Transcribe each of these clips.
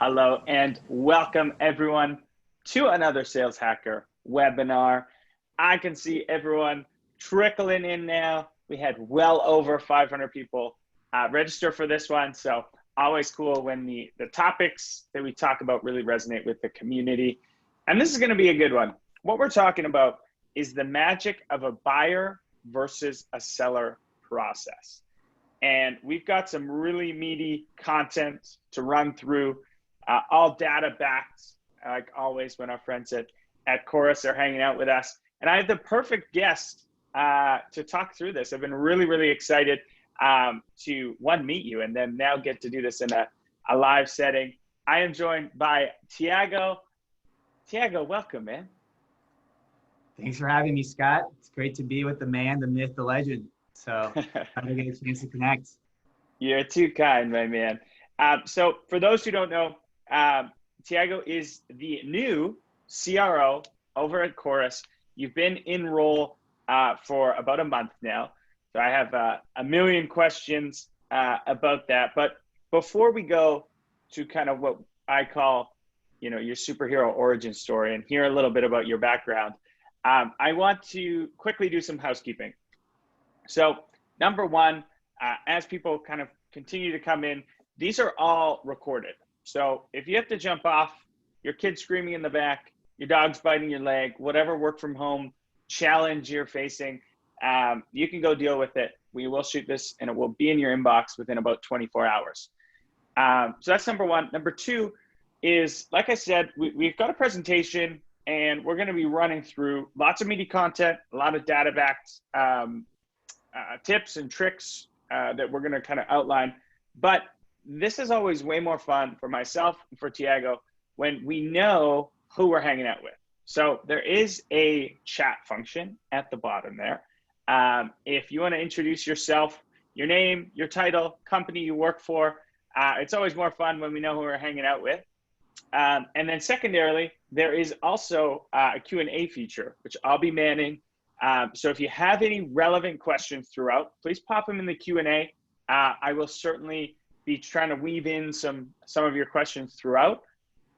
Hello and welcome everyone to another Sales Hacker webinar. I can see everyone trickling in now. We had well over 500 people register for this one. So always cool when the topics that we talk about really resonate with the community. And this is going to be a good one. What we're talking about is the magic of a buyer versus a seller process. And we've got some really meaty content to run through. All data backed, like always when our friends at Chorus are hanging out with us. And I have the perfect guest to talk through this. I've been really excited to meet you and then now get to do this in a live setting. I am joined by Thiago. Thiago, welcome, man. Thanks for having me, Scott. It's great to be with the man, the myth, the legend. So I'm gonna get a chance to connect. You're too kind, my man. So for those who don't know, Thiago is the new CRO over at Chorus. You've been in role for about a month now. So I have a million questions about that. But before we go to kind of what I call, your superhero origin story and hear a little bit about your background, I want to quickly do some housekeeping. So number one, as people kind of continue to come in, these are all recorded. So if you have to jump off, your kid's screaming in the back, your dog's biting your leg, whatever work from home challenge you're facing, you can go deal with it. We will shoot this and it will be in your inbox within about 24 hours. So that's number one. Number two is, like I said, we've got a presentation and we're going to be running through lots of meaty content, a lot of data-backed tips and tricks that we're going to kind of outline. But this is always way more fun for myself and for Thiago when we know who we're hanging out with. So there is a chat function at the bottom there. If you want to introduce yourself, your name, your title, company you work for, it's always more fun when we know who we're hanging out with. And then secondarily, there is also a Q&A feature, which I'll be manning. So if you have any relevant questions throughout, please pop them in the Q&A. I will certainly be trying to weave in some of your questions throughout.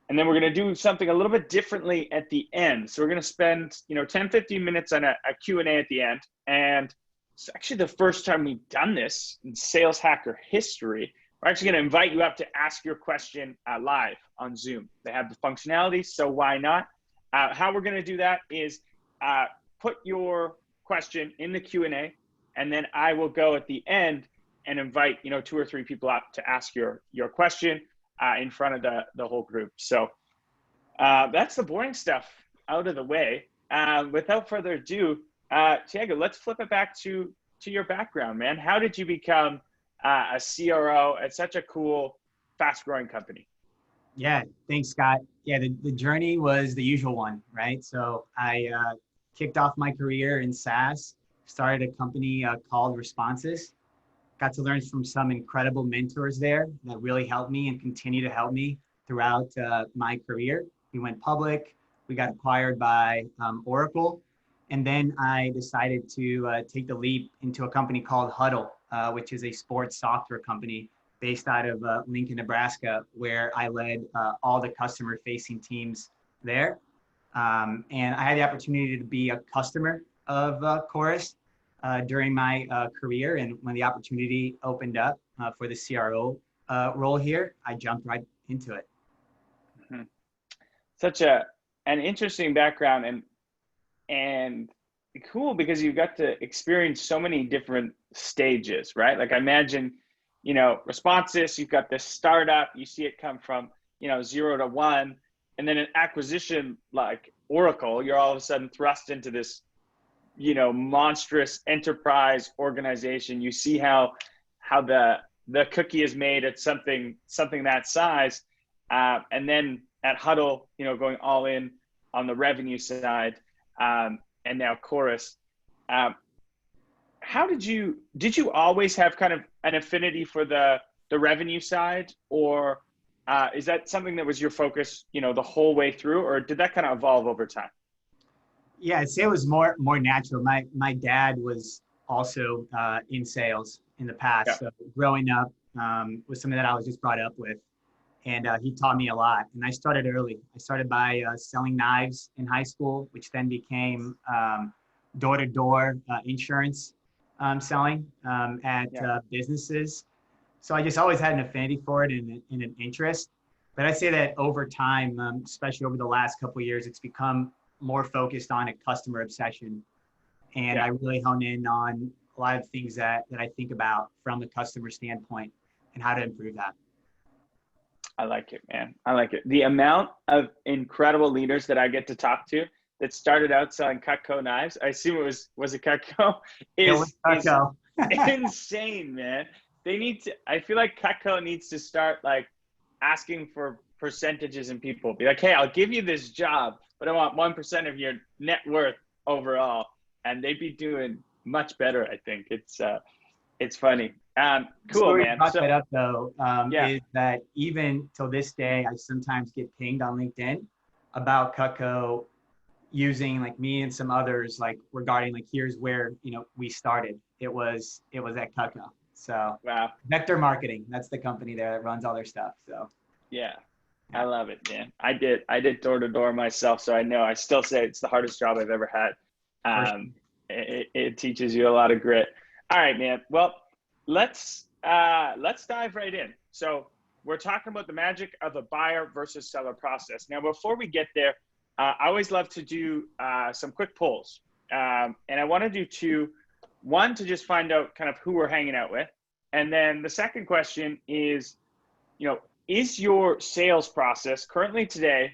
And then we're going to do something a little bit differently at the end. So we're going to spend 10, 15 minutes on a Q&A at the end. And it's actually the first time we've done this in Sales Hacker history. We're actually going to invite you up to ask your question live on Zoom. They have the functionality, so why not? How we're going to do that is put your question in the Q&A, and then I will go at the end and invite 2 or 3 people up to ask your question in front of the whole group. So that's the boring stuff out of the way. Without further ado, Thiago, let's flip it back to your background, man. How did you become a CRO at such a cool, fast-growing company? Yeah, thanks, Scott. Yeah, the journey was the usual one, right? So I kicked off my career in SaaS, started a company called Responses. Got to learn from some incredible mentors there that really helped me and continue to help me throughout my career. We went public, we got acquired by Oracle, and then I decided to take the leap into a company called Huddle, which is a sports software company based out of Lincoln, Nebraska, where I led all the customer-facing teams there. And I had the opportunity to be a customer of Chorus during my career. And when the opportunity opened up for the CRO role here, I jumped right into it. Mm-hmm. Such an interesting background and cool because you got to experience so many different stages, right? Like I imagine, Responses, you've got this startup, you see it come from, 0 to 1, and then an acquisition like Oracle, you're all of a sudden thrust into this, monstrous enterprise organization. You see how the cookie is made at something that size, and then at Huddle, going all in on the revenue side, and now Chorus. How did you always have kind of an affinity for the revenue side, or is that something that was your focus, the whole way through, or did that kind of evolve over time? Yeah, I'd say it was more natural. My dad was also in sales in the past. Yeah. So growing up was something that I was just brought up with. And he taught me a lot. And I started early. I started by selling knives in high school, which then became door-to-door insurance selling at businesses. So I just always had an affinity for it and an interest. But I'd say that over time, especially over the last couple of years, it's become more focused on a customer obsession. And I really hone in on a lot of things that I think about from the customer standpoint and how to improve that. I like it, man. I like it. The amount of incredible leaders that I get to talk to that started out selling Cutco knives, I assume it was it Cutco, is insane, man. They need to, I feel like Cutco needs to start like asking for percentages in people. Be like, hey, I'll give you this job, but I want 1% of your net worth overall. And they'd be doing much better, I think. It's funny. Cool, man. Brought that up though, is that even till this day, I sometimes get pinged on LinkedIn about Cutco using like me and some others, like regarding like, here's where, we started. It was at Cutco. So wow. Vector Marketing, that's the company there that runs all their stuff. So yeah, I love it, man. I did door to door myself. So I know, I still say it's the hardest job I've ever had. It teaches you a lot of grit. All right, man. Well, let's dive right in. So we're talking about the magic of a buyer versus seller process. Now, before we get there, I always love to do some quick polls. And I want to do two. One, to just find out kind of who we're hanging out with. And then the second question is, is your sales process currently today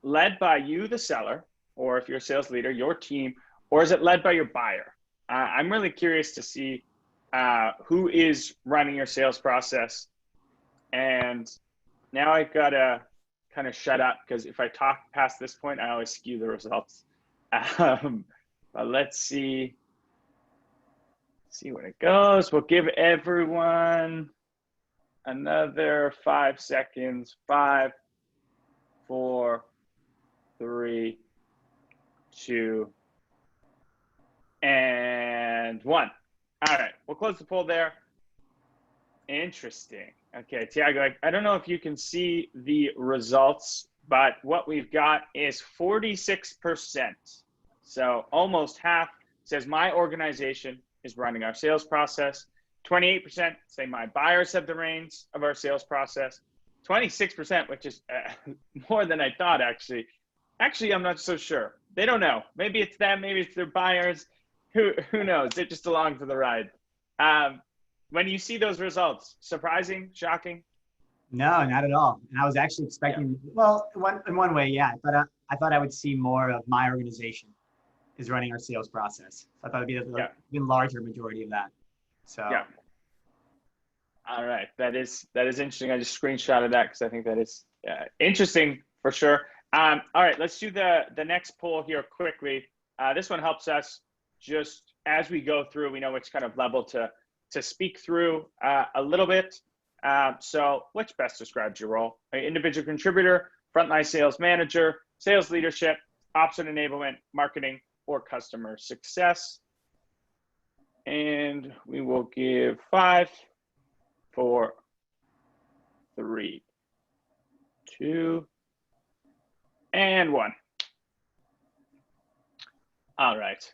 led by you, the seller, or if you're a sales leader, your team, or is it led by your buyer? I'm really curious to see who is running your sales process. And now I've got to kind of shut up because if I talk past this point, I always skew the results. But let's see where it goes. We'll give everyone another 5 seconds. 5, 4, 3, 2, and 1. All right, we'll close the poll there. Interesting. Okay, Thiago, I don't know if you can see the results, but what we've got is 46%. So almost half says my organization is running our sales process. 28% say my buyers have the reins of our sales process. 26%, which is more than I thought, actually. Actually, I'm not so sure. They don't know. Maybe it's them. Maybe it's their buyers. Who knows? They're just along for the ride. When you see those results, surprising, shocking? No, not at all. And I was actually expecting, well, in one way, yeah. I thought I would see more of my organization is running our sales process. So I thought it'd be an even larger majority of that. So yeah. All right, that is interesting. I just screenshotted that because I think that is interesting for sure. All right, let's do the next poll here quickly. This one helps us just as we go through. We know which kind of level to speak through a little bit. So which best describes your role? Individual contributor, frontline sales manager, sales leadership, ops and enablement, marketing, or customer success. And we will give 5, 4, 3, 2, and 1. All right.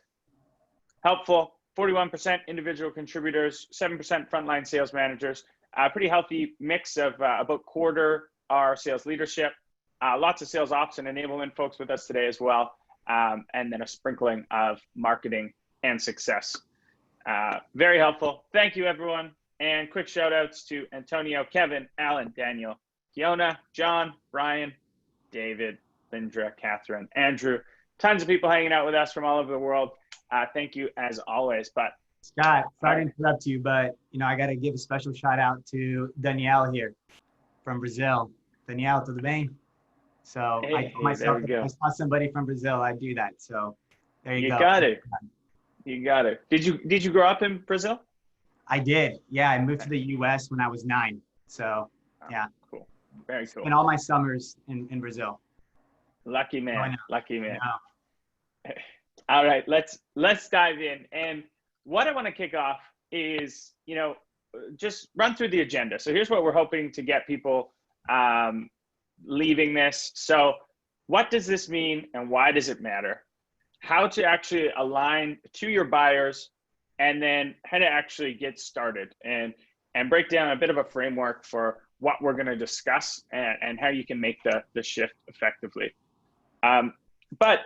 Helpful. 41% individual contributors, 7% frontline sales managers. A pretty healthy mix of about quarter are sales leadership. Lots of sales ops and enablement folks with us today as well. And then a sprinkling of marketing and success. Very helpful. Thank you, everyone. And quick shout outs to Antonio, Kevin, Alan, Daniel, Fiona, John, Brian, David, Lindra, Catherine, Andrew. Tons of people hanging out with us from all over the world. Thank you as always. But Scott, sorry to interrupt you, but I got to give a special shout out to Danielle here from Brazil. Danielle, tudo bem? So hey, I told myself if I saw somebody from Brazil, I'd do that. So there you go. You got it. Did you grow up in Brazil? I did. Yeah, I moved to the U.S. when I was 9. So yeah. Cool. Very cool. Spent all my summers in Brazil. Lucky man. Lucky man. Yeah. All right, let's dive in. And what I want to kick off is, just run through the agenda. So here's what we're hoping to get people leaving this. So what does this mean and why does it matter? How to actually align to your buyers, and then how to actually get started and break down a bit of a framework for what we're going to discuss and how you can make the shift effectively. But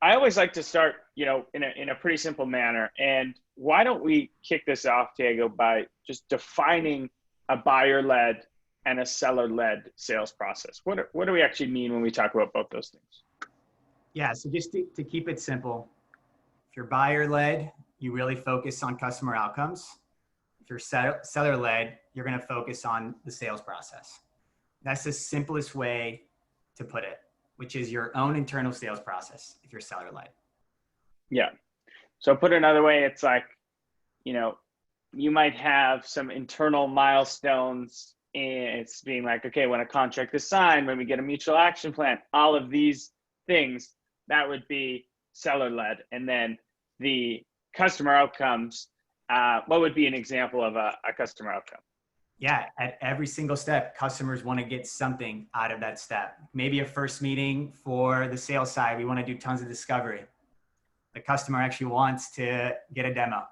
I always like to start, in a pretty simple manner. And why don't we kick this off, Thiago, by just defining a buyer-led and a seller-led sales process? What do we actually mean when we talk about both those things? Yeah, so just to keep it simple, if you're buyer-led, you really focus on customer outcomes. If you're seller-led, you're going to focus on the sales process. That's the simplest way to put it, which is your own internal sales process if you're seller-led. Yeah. So put another way, it's like, you might have some internal milestones, and it's being like, okay, when a contract is signed, when we get a mutual action plan, all of these things, that would be seller-led. And then the customer outcomes, what would be an example of a customer outcome? Yeah, at every single step, customers want to get something out of that step. Maybe a first meeting for the sales side, we want to do tons of discovery. The customer actually wants to get a demo,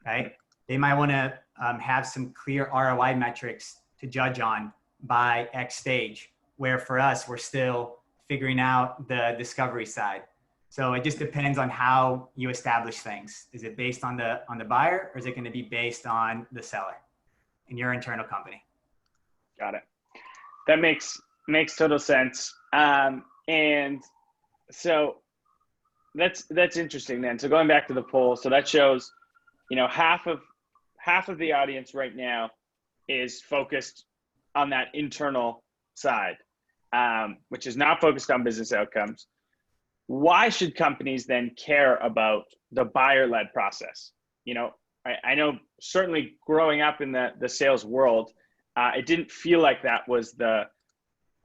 right? They might want to have some clear ROI metrics to judge on by X stage, where for us, we're still figuring out the discovery side. So it just depends on how you establish things. Is it based on the buyer, or is it going to be based on the seller in your internal company? Got it. That makes total sense. And so that's interesting then. So going back to the poll, so that shows, half of the audience right now is focused on that internal side, which is not focused on business outcomes. Why should companies then care about the buyer-led process? I know certainly growing up in the sales world, it didn't feel like that was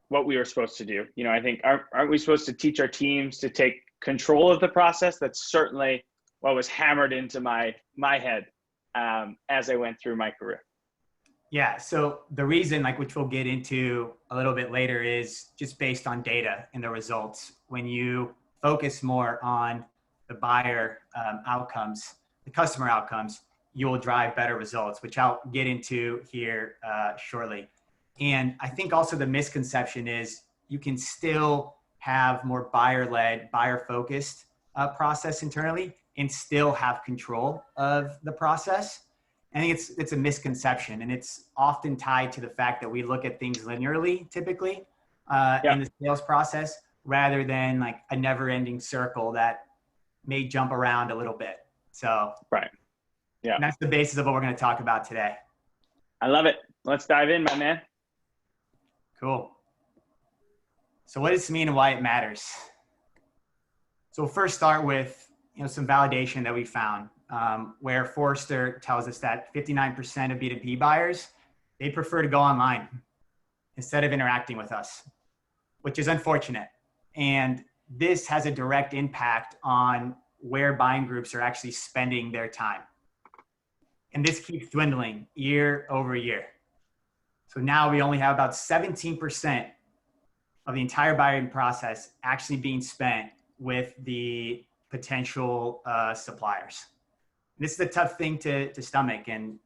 what we were supposed to do. I think, aren't we supposed to teach our teams to take control of the process? That's certainly what was hammered into my head as I went through my career. Yeah, so the reason, which we'll get into a little bit later, is just based on data and the results. When you focus more on the buyer outcomes, the customer outcomes, you will drive better results, which I'll get into here shortly. And I think also the misconception is you can still have more buyer-led, buyer-focused process internally and still have control of the process. I think it's a misconception, and it's often tied to the fact that we look at things linearly, typically, in the sales process, rather than a never-ending circle that may jump around a little bit. So, right. Yeah. And that's the basis of what we're going to talk about today. I love it. Let's dive in, my man. Cool. So what does this mean and why it matters? So we'll first start with some validation that we found, where Forrester tells us that 59% of B2B buyers, they prefer to go online instead of interacting with us, which is unfortunate. And this has a direct impact on where buying groups are actually spending their time. And this keeps dwindling year over year. So now we only have about 17% of the entire buying process actually being spent with the potential suppliers. And this is a tough thing to stomach. And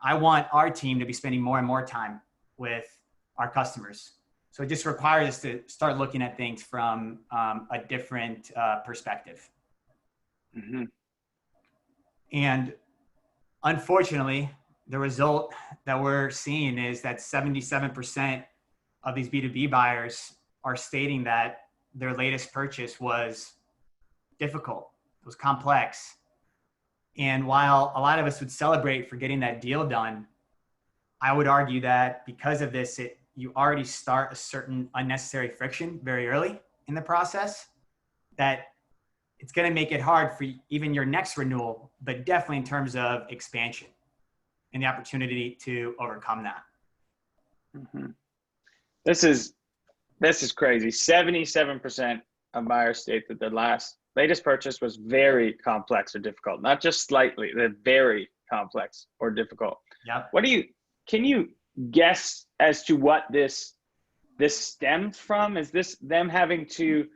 I want our team to be spending more and more time with our customers. So it just requires us to start looking at things from a different perspective. Mm-hmm. And unfortunately, the result that we're seeing is that 77% of these B2B buyers are stating that their latest purchase was difficult, it was complex. And while a lot of us would celebrate for getting that deal done, I would argue that because of this, you already start a certain unnecessary friction very early in the process, that it's going to make it hard for even your next renewal, but definitely in terms of expansion and the opportunity to overcome that. Mm-hmm. This is crazy. 77% of buyers state that their latest purchase was very complex or difficult, not just slightly, they're very complex or difficult. Yep. Can you guess as to what this this stemmed from? Is this them having to,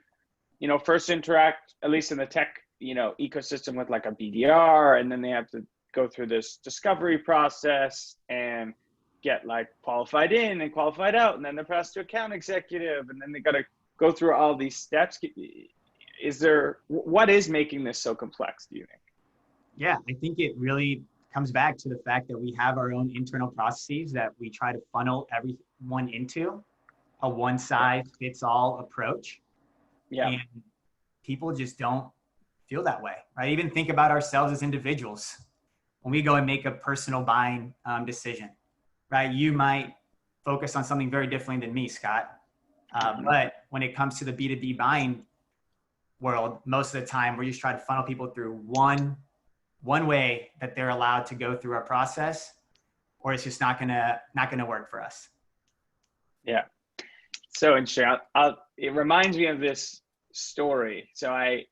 first interact, at least in the tech, ecosystem with like a BDR, and then they have to go through this discovery process and get like qualified in and qualified out, and then they're passed to account executive, and then they got to go through all these steps. What is making this so complex, do you think? Yeah, I think it really comes back to the fact that we have our own internal processes that we try to funnel everyone into a one size fits all approach. Yeah. And people just don't feel that way, right? Even think about ourselves as individuals. When we go and make a personal buying decision, right? You might focus on something very differently than me, Scott. But when it comes to the B2B buying world, most of the time we're just trying to funnel people through one way that they're allowed to go through our process, or it's just not gonna work for us. Yeah, so interesting. It reminds me of this story. So a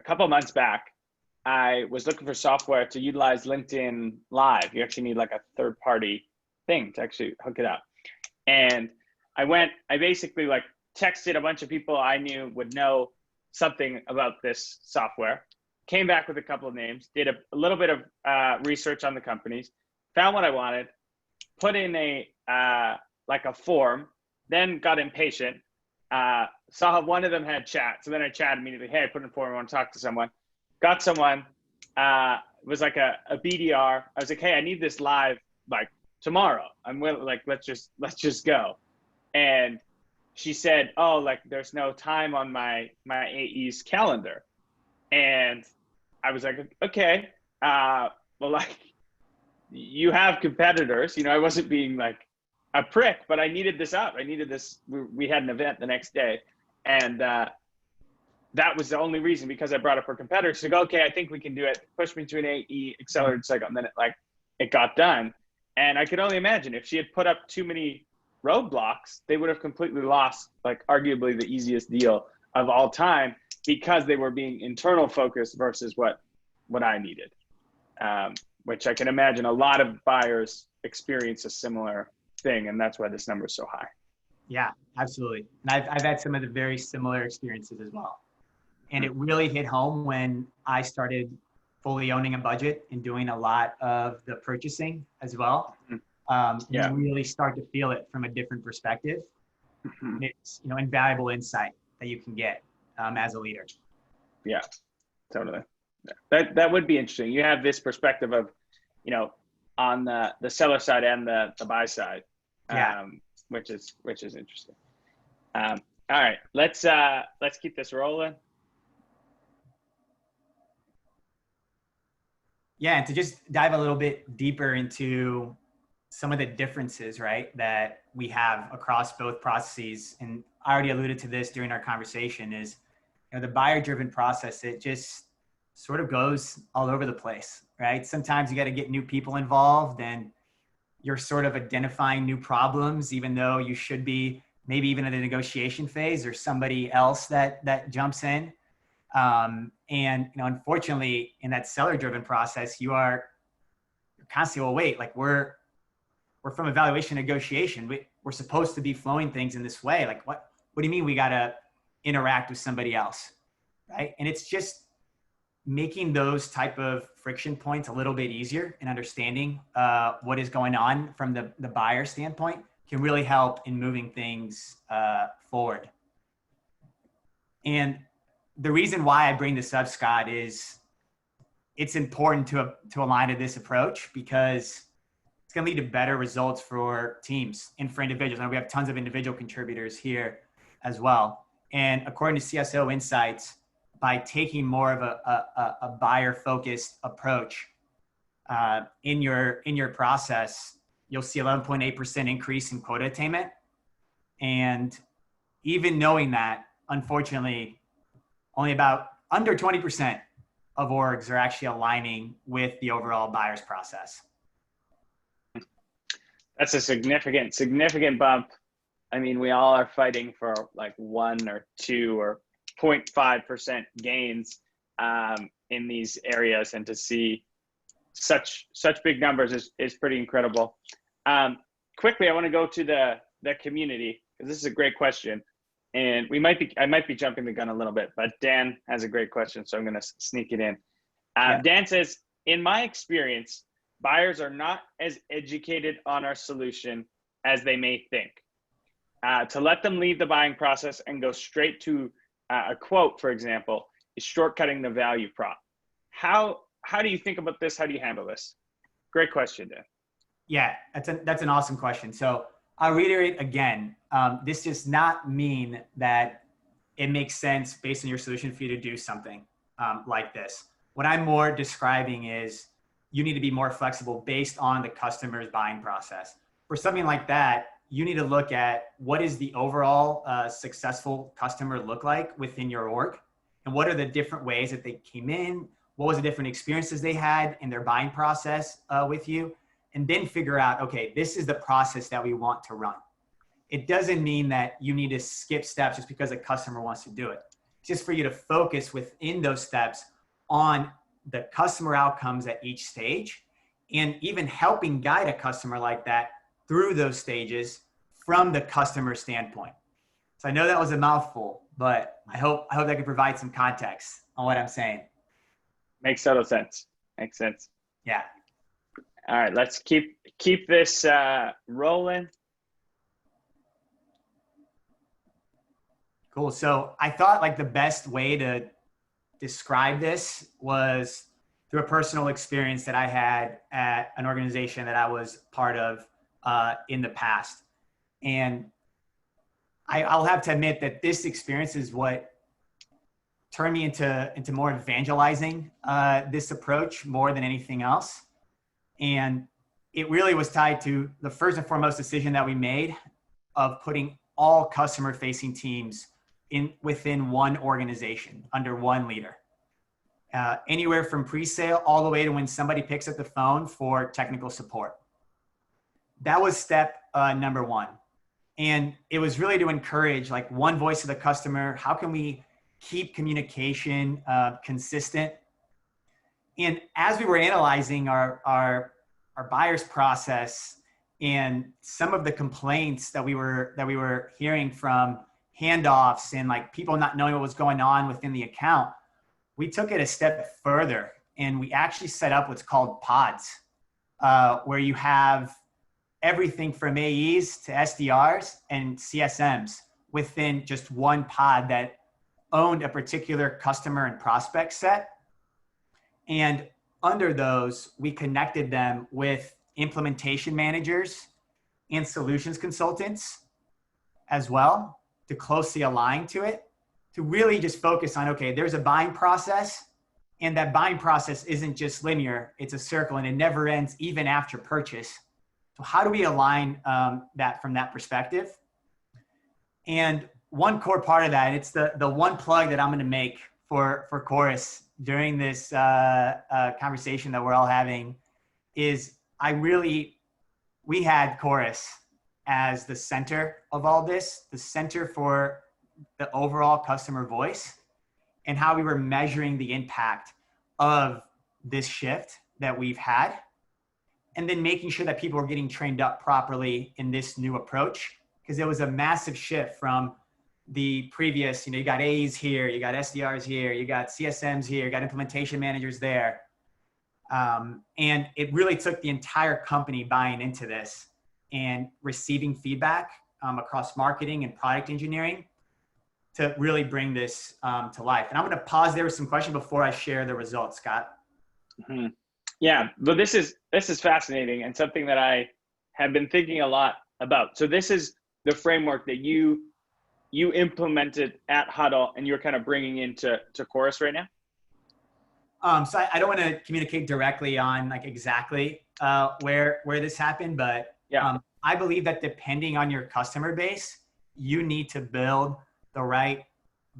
couple of months back, I was looking for software to utilize LinkedIn Live. You actually need like a third-party thing to actually hook it up. And I basically like texted a bunch of people I knew would know something about this software, came back with a couple of names, did a little bit of research on the companies, found what I wanted, put in a form, then got impatient, saw one of them had chat. So then I chatted immediately. Hey, I put in a form, I want to talk to someone. Got someone, was like a BDR. I was like, hey, I need this live like tomorrow. I'm willing, like, let's just go. And she said, oh, like there's no time on my AE's calendar. And I was like, okay, well, like you have competitors, I wasn't being like a prick, but I needed this up. I needed this. We had an event the next day. And that was the only reason, because I brought up her competitors to go, okay, I think we can do it. Push me to an AE, accelerated cycle. And then it got done. And I could only imagine if she had put up too many roadblocks, they would have completely lost like arguably the easiest deal of all time, because they were being internal focused versus what I needed, which I can imagine a lot of buyers experience a similar thing. And that's why this number is so high. Yeah, absolutely. And I've had some of the very similar experiences as well. And it really hit home when I started fully owning a budget and doing a lot of the purchasing as well. You really start to feel it from a different perspective. It's, invaluable insight that you can get as a leader. Yeah, totally. That would be interesting. You have this perspective of, on the seller side and the buy side, which is interesting. All right, let's keep this rolling. Yeah, and to just dive a little bit deeper into some of the differences, right, that we have across both processes, and I already alluded to this during our conversation, is the buyer-driven process, it just sort of goes all over the place, right? Sometimes you got to get new people involved, and you're sort of identifying new problems, even though you should be maybe even in the negotiation phase, or somebody else that jumps in. And unfortunately, in that seller-driven process, you're constantly, well, wait, like we're from evaluation negotiation. We're supposed to be flowing things in this way. Like, what do you mean we got to interact with somebody else, right? And it's just making those type of friction points a little bit easier, and understanding what is going on from the buyer standpoint can really help in moving things forward. And the reason why I bring this up, Scott, is it's important to align to this approach, because it's going to lead to better results for teams and for individuals. And we have tons of individual contributors here as well. And according to CSO Insights, by taking more of a buyer-focused approach in your process, you'll see 11.8% increase in quota attainment. And even knowing that, unfortunately, only about under 20% of orgs are actually aligning with the overall buyer's process. That's a significant bump. I mean, we all are fighting for like 1 or 2 or 0.5% gains in these areas, and to see such big numbers is pretty incredible. Quickly, I want to go to the community, because this is a great question, and I might be jumping the gun a little bit, but Dan has a great question, so I'm going to sneak it in. Dan says, in my experience, buyers are not as educated on our solution as they may think. To let them leave the buying process and go straight to a quote, for example, is shortcutting the value prop. How do you think about this? How do you handle this? Great question, Dan. Yeah, that's an awesome question. So I'll reiterate again, this does not mean that it makes sense based on your solution for you to do something like this. What I'm more describing is you need to be more flexible based on the customer's buying process. For something like that, you need to look at what is the overall successful customer look like within your org, and what are the different ways that they came in, what was the different experiences they had in their buying process with you, and then figure out, okay, this is the process that we want to run. It doesn't mean that you need to skip steps just because a customer wants to do it. It's just for you to focus within those steps on the customer outcomes at each stage, and even helping guide a customer like that through those stages from the customer standpoint. So I know that was a mouthful, but I hope that could provide some context on what I'm saying. Makes total sense. Makes sense. Yeah. All right, let's keep this rolling. Cool. So I thought like the best way to describe this was through a personal experience that I had at an organization that I was part of in the past. And I'll have to admit that this experience is what turned me into more evangelizing this approach more than anything else. And it really was tied to the first and foremost decision that we made of putting all customer facing teams within one organization under one leader. Anywhere from pre-sale all the way to when somebody picks up the phone for technical support. That was step number one. And it was really to encourage like one voice of the customer. How can we keep communication consistent? And as we were analyzing our buyers process and some of the complaints that we were hearing from handoffs and like people not knowing what was going on within the account, we took it a step further and we actually set up what's called pods, where you have everything from AEs to SDRs and CSMs within just one pod that owned a particular customer and prospect set. And under those, we connected them with implementation managers and solutions consultants as well to closely align to it, to really just focus on, okay, there's a buying process, and that buying process isn't just linear, it's a circle and it never ends even after purchase. So how do we align that from that perspective? And one core part of that, it's the one plug that I'm going to make for Chorus during this conversation that we're all having, is we had Chorus as the center of all this, the center for the overall customer voice and how we were measuring the impact of this shift that we've had. And then making sure that people were getting trained up properly in this new approach, because it was a massive shift from the previous, you got A's here, you got SDRs here, you got CSMs here, you got implementation managers there. And it really took the entire company buying into this and receiving feedback across marketing and product engineering to really bring this to life. And I'm going to pause there with some questions before I share the results, Scott. Mm-hmm. Yeah, but this is fascinating and something that I have been thinking a lot about. So this is the framework that you implemented at Huddle and you're kind of bringing into Chorus right now? So I don't want to communicate directly on like exactly where this happened, but yeah. I believe that depending on your customer base, you need to build the right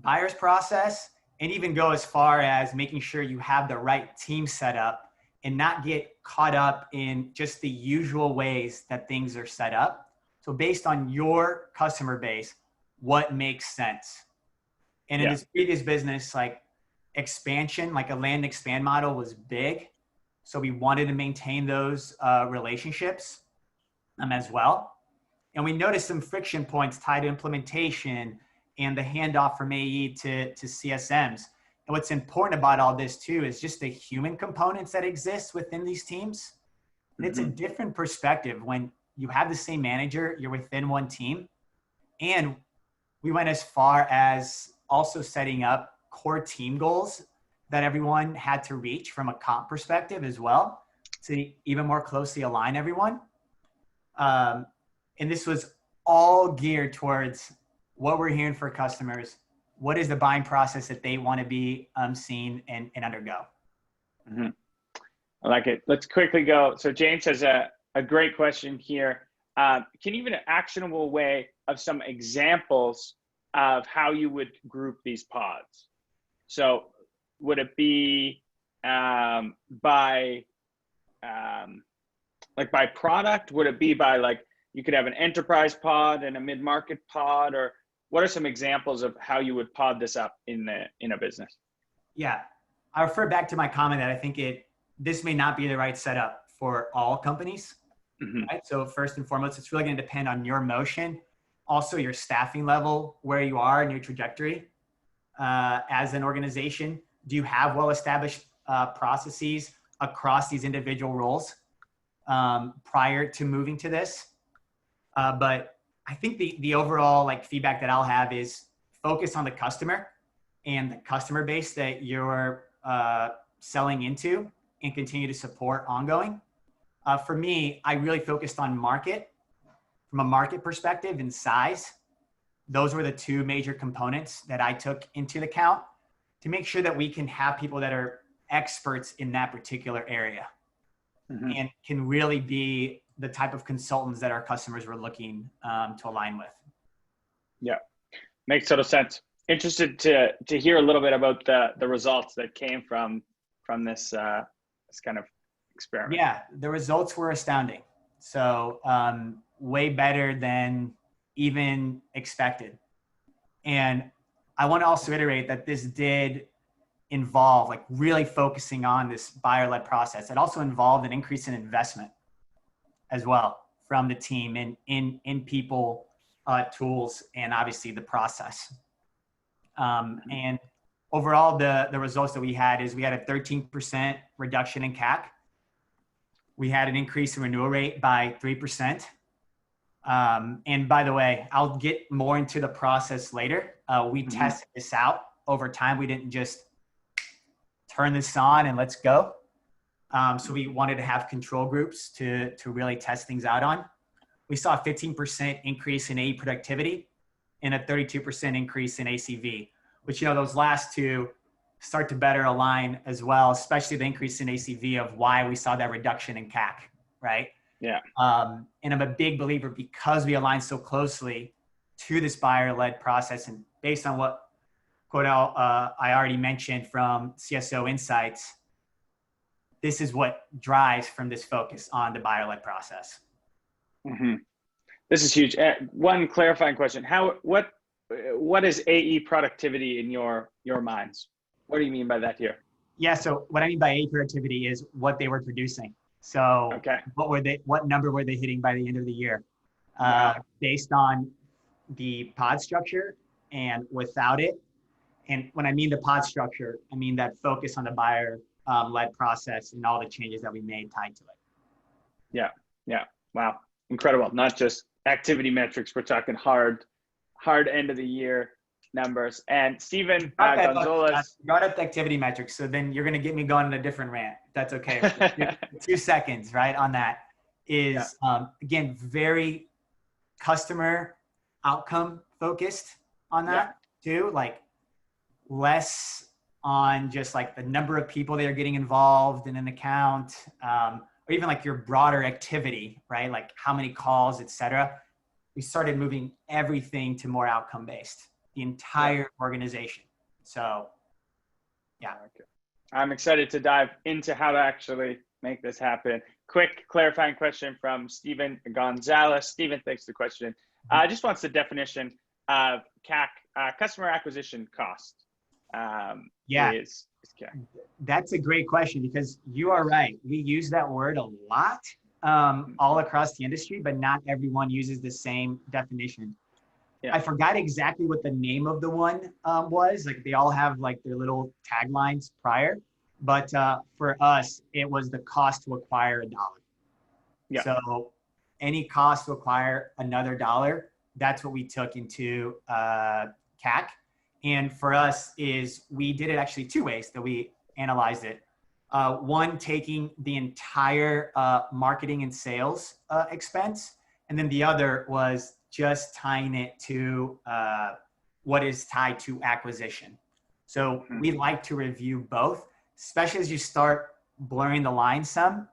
buyer's process and even go as far as making sure you have the right team set up and not get caught up in just the usual ways that things are set up. So based on your customer base, what makes sense? And in this previous business, like expansion, like a land and expand model was big. So we wanted to maintain those relationships as well. And we noticed some friction points tied to implementation and the handoff from AE to CSMs. And what's important about all this too is just the human components that exist within these teams. And it's a different perspective when you have the same manager, you're within one team. And we went as far as also setting up core team goals that everyone had to reach from a comp perspective as well to even more closely align everyone. And this was all geared towards what we're hearing for customers. What is the buying process that they want to be seen and undergo? Mm-hmm. I like it. Let's quickly go. So James has a great question here. Can you give an actionable way of some examples of how you would group these pods? So would it be by product? Would it be by like, you could have an enterprise pod and a mid-market pod, or what are some examples of how you would pod this up in a business? Yeah, I refer back to my comment that I think this may not be the right setup for all companies. Right? So first and foremost, it's really going to depend on your motion, also your staffing level, where you are in your trajectory as an organization. Do you have well-established processes across these individual roles prior to moving to this? But I think the overall like feedback that I'll have is focus on the customer and the customer base that you're selling into and continue to support ongoing. For me, I really focused on market from a market perspective and size. Those were the two major components that I took into account to make sure that we can have people that are experts in that particular area and can really be the type of consultants that our customers were looking to align with. Yeah, makes total sense. Interested to hear a little bit about the results that came from this kind of experiment. Yeah, the results were astounding. So way better than even expected. And I want to also iterate that this did involve like really focusing on this buyer-led process. It also involved an increase in investment as well from the team in people, tools, and obviously the process. And overall, the results that we had is we had a 13% reduction in CAC. We had an increase in renewal rate by 3%. And by the way, I'll get more into the process later. We tested this out over time. We didn't just turn this on and let's go. So we wanted to have control groups to really test things out on. We saw a 15% increase in AE productivity and a 32% increase in ACV, which, those last two start to better align as well, especially the increase in ACV of why we saw that reduction in CAC, right? Yeah. And I'm a big believer because we align so closely to this buyer-led process and based on what quote I already mentioned from CSO Insights, this is what drives from this focus on the buyer-led process. This is huge. One clarifying question: what is AE productivity in your minds? What do you mean by that here? Yeah, so what I mean by AE productivity is what they were producing. So what number were they hitting by the end of the year? Based on the pod structure and without it. And when I mean the pod structure, I mean that focus on the buyer-led process and all the changes that we made tied to it. Yeah. Wow. Incredible. Not just activity metrics. We're talking hard end of the year numbers. And Steven Gonzalez brought up the activity metrics. So then you're going to get me going on a different rant. That's okay. 2 seconds, right? On that is, again, very customer outcome focused on that too. Like less on just like the number of people that are getting involved in an account, or even like your broader activity, right? Like how many calls, et cetera. We started moving everything to more outcome based, the entire organization. So yeah. Okay. I'm excited to dive into how to actually make this happen. Quick clarifying question from Steven Gonzalez. Steven, thanks for the question. Just wants the definition of CAC, customer acquisition cost. That's a great question because you are right. We use that word a lot, all across the industry, but not everyone uses the same definition. Yeah. I forgot exactly what the name of the one was. Like they all have like their little taglines prior, but for us, it was the cost to acquire $1. Yeah. So any cost to acquire another $1, that's what we took into CAC. And for us is we did it actually two ways that we analyzed it. One, taking the entire marketing and sales expense. And then the other was just tying it to what is tied to acquisition. So we like to review both, especially as you start blurring the lines some.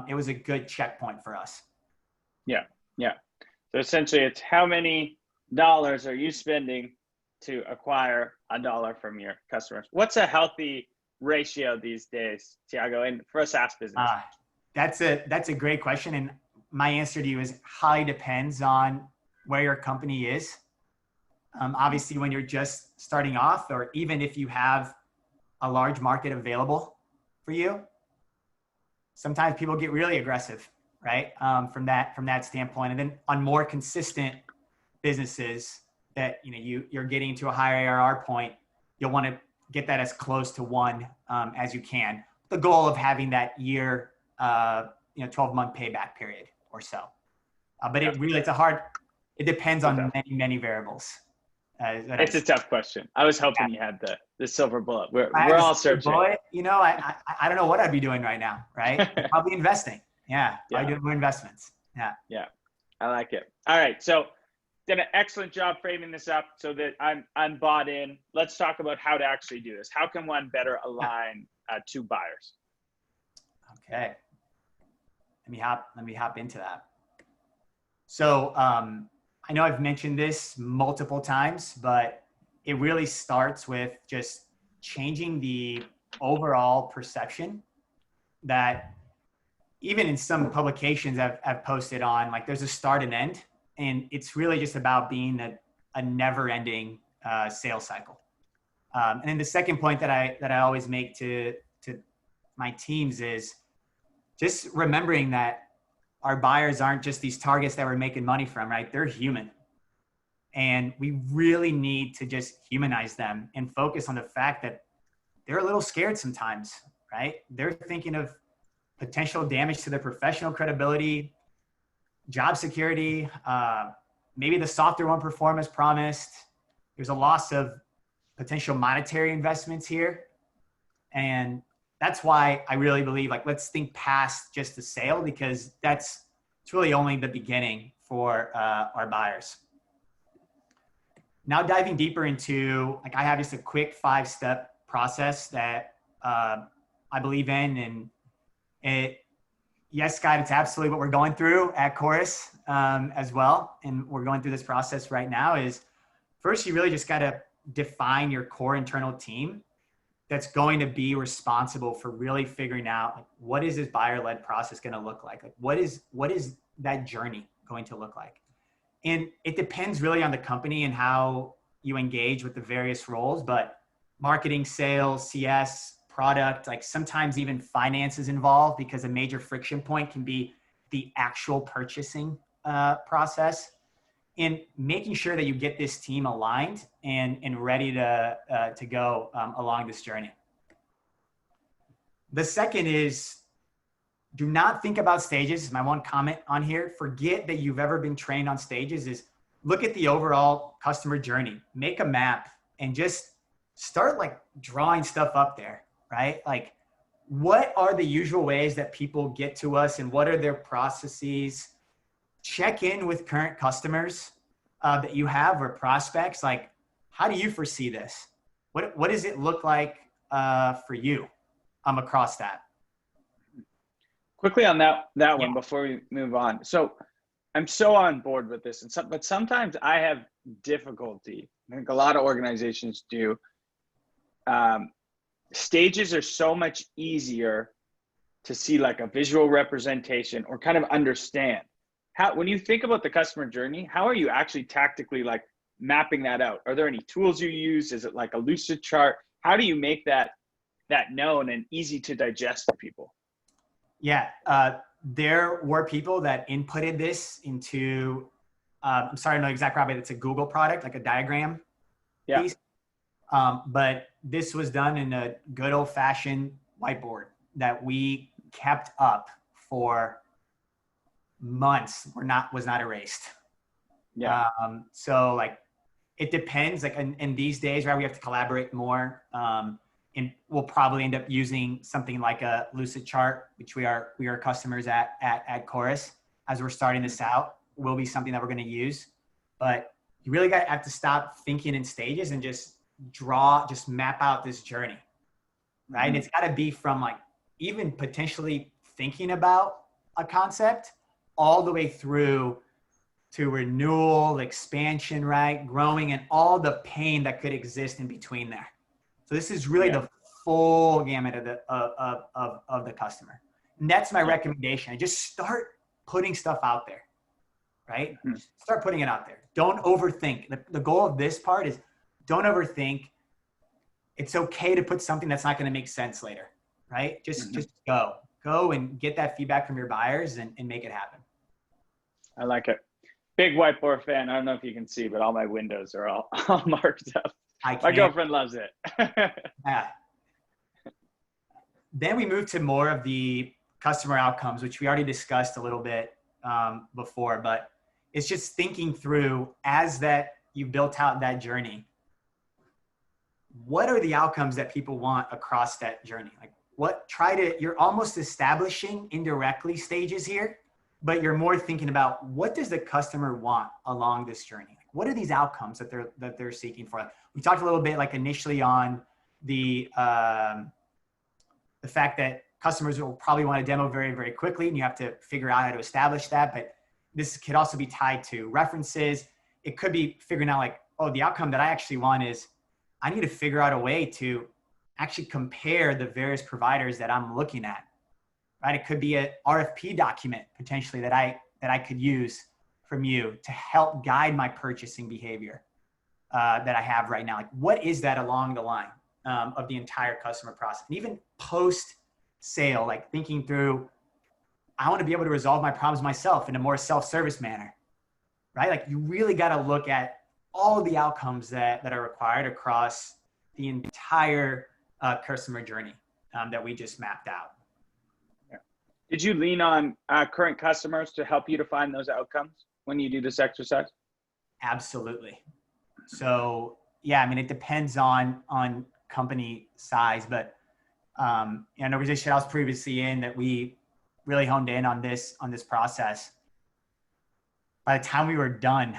It was a good checkpoint for us. Yeah. Yeah. So essentially it's how many dollars are you spending to acquire $1 from your customers? What's a healthy ratio these days, Thiago, and for a SaaS business? That's a great question. And my answer to you is highly depends on where your company is. Obviously, when you're just starting off, or even if you have a large market available for you, sometimes people get really aggressive, right? From that standpoint. And then on more consistent businesses that you're getting to a higher ARR point, you'll want to get that as close to 1 as you can. The goal of having that year, 12-month payback period or so. But it depends on many variables. It's a tough question. I was hoping you had the silver bullet. We're all searching. Bullet, I don't know what I'd be doing right now, right? Probably investing. Yeah. Probably doing more investments. Yeah. Yeah. I like it. All right. So did an excellent job framing this up so that I'm bought in. Let's talk about how to actually do this. How can one better align two buyers? Okay. Let me hop into that. So I know I've mentioned this multiple times, but it really starts with just changing the overall perception that even in some publications I've posted on, like there's a start and end, and it's really just about being a never-ending sales cycle. And then the second point that I always make to my teams is just remembering that our buyers aren't just these targets that we're making money from, right? They're human. And we really need to just humanize them and focus on the fact that they're a little scared sometimes, right? They're thinking of potential damage to their professional credibility, job security, maybe the software won't perform as promised. There's a loss of potential monetary investments here. And that's why I really believe, like, let's think past just the sale, because it's really only the beginning for our buyers. Now diving deeper into, like, I have just a quick 5-step process that I believe in, and yes, Scott, it's absolutely what we're going through at Chorus as well. And we're going through this process right now. Is first, you really just got to define your core internal team that's going to be responsible for really figuring out, like, what is this buyer-led process going to look like? Like, what is that journey going to look like? And it depends really on the company and how you engage with the various roles, but marketing, sales, CS, product, like sometimes even finance is involved, because a major friction point can be the actual purchasing process. And making sure that you get this team aligned and ready to go along this journey. The second is, do not think about stages. Is my one comment on here. Forget that you've ever been trained on stages. Is look at the overall customer journey. Make a map and just start like drawing stuff up there, right? Like, what are the usual ways that people get to us and what are their processes? Check in with current customers that you have or prospects. Like, how do you foresee this? What does it look like for you across that? Quickly on that one before we move on. So I'm so on board with this, but sometimes I have difficulty. I think a lot of organizations do. Stages are so much easier to see, like a visual representation or kind of understand. When you think about the customer journey, how are you actually tactically like mapping that out? Are there any tools you use? Is it like a lucid chart? How do you make that known and easy to digest for people? Yeah, there were people that inputted this into, I'm sorry, I don't know the exact product, but it's a Google product, like a diagram piece. But this was done in a good old fashioned whiteboard that we kept up for months. Was not erased. So like, it depends. Like in these days, right, we have to collaborate more. And we'll probably end up using something like a Lucid chart, which we are customers at Chorus. As we're starting this out, will be something that we're going to use. But you really have to stop thinking in stages and just map out this journey, right? And it's got to be from like even potentially thinking about a concept all the way through to renewal, expansion, right? Growing, and all the pain that could exist in between there. So this is really the full gamut of the customer. And that's my recommendation. I just start putting stuff out there, right? Start putting it out there. Don't overthink. The goal of this part is don't overthink. It's okay to put something that's not going to make sense later, right? Just go and get that feedback from your buyers and make it happen. I like it. Big whiteboard fan. I don't know if you can see, but all my windows are all marked up. My girlfriend loves it. Yeah. Then we move to more of the customer outcomes, which we already discussed a little bit before, but it's just thinking through as that you built out that journey. What are the outcomes that people want across that journey? Like you're almost establishing indirectly stages here, but you're more thinking about what does the customer want along this journey? What are these outcomes that they're seeking for? We talked a little bit like initially on the fact that customers will probably want to demo very, very quickly, and you have to figure out how to establish that. But this could also be tied to references. It could be figuring out like, oh, the outcome that I actually want is I need to figure out a way to actually compare the various providers that I'm looking at, right? It could be an RFP document potentially that I could use from you to help guide my purchasing behavior that I have right now. Like, what is that along the line of the entire customer process? And even post-sale, like thinking through, I want to be able to resolve my problems myself in a more self-service manner, right? Like you really got to look at all of the outcomes that are required across the entire customer journey that we just mapped out. Did you lean on current customers to help you define those outcomes when you do this exercise? Absolutely. So yeah, I mean, it depends on company size, but an organization I was previously in that we really honed in on this process. By the time we were done,